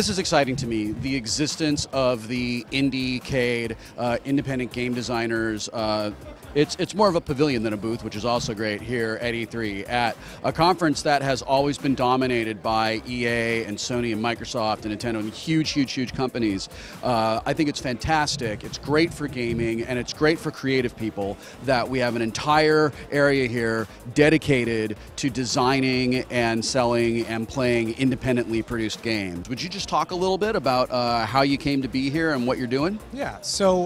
this is exciting to me. The existence of the IndieCade, independent game designers. It's more of a pavilion than a booth, which is also great here at E3, at a conference that has always been dominated by EA and Sony and Microsoft and Nintendo and huge companies. I think it's fantastic. It's great for gaming, and it's great for creative people that we have an entire area here dedicated to designing and selling and playing independently produced games. Would you just talk a little bit about how you came to be here and what you're doing? Yeah, so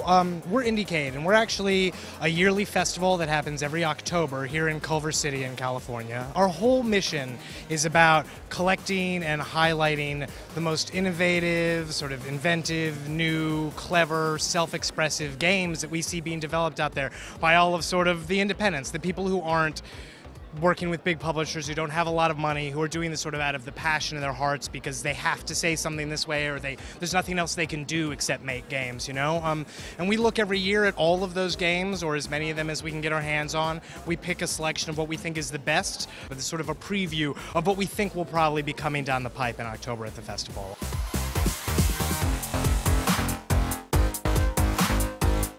we're IndieCade, and we're actually a yearly festival that happens every October here in Culver City in California. Our whole mission is about collecting and highlighting the most innovative, sort of inventive, new, clever, self-expressive games that we see being developed out there by all of sort of the independents, the people who aren't working with big publishers, who don't have a lot of money, who are doing this sort of out of the passion in their hearts because they have to say something this way, or there's nothing else they can do except make games, you know? And we look every year at all of those games, or as many of them as we can get our hands on. We pick a selection of what we think is the best, with sort of a preview of what we think will probably be coming down the pipe in October at the festival.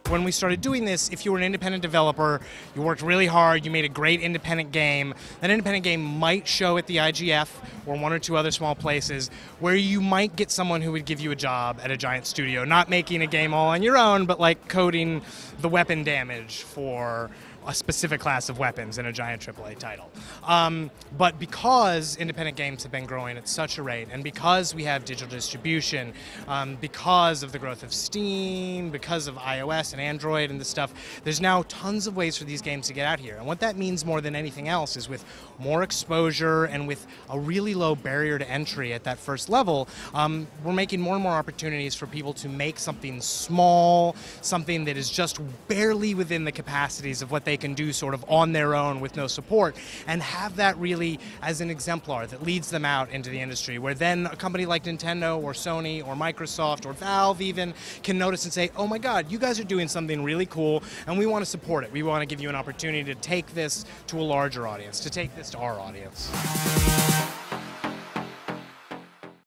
When we started doing this, if you were an independent developer, you worked really hard, you made a great independent game, that independent game might show at the IGF or one or two other small places where you might get someone who would give you a job at a giant studio, not making a game all on your own, but like coding the weapon damage for a specific class of weapons in a giant AAA title. But because independent games have been growing at such a rate, and because we have digital distribution, because of the growth of Steam, because of iOS and Android and this stuff, there's now tons of ways for these games to get out here. And what that means more than anything else is with more exposure and with a really low barrier to entry at that first level, we're making more and more opportunities for people to make something small, something that is just barely within the capacities of what they can do sort of on their own with no support, and have that really as an exemplar that leads them out into the industry, where then a company like Nintendo or Sony or Microsoft or Valve even can notice and say, oh my god, you guys are doing something really cool and we want to support it. We want to give you an opportunity to take this to a larger audience, to take this to our audience.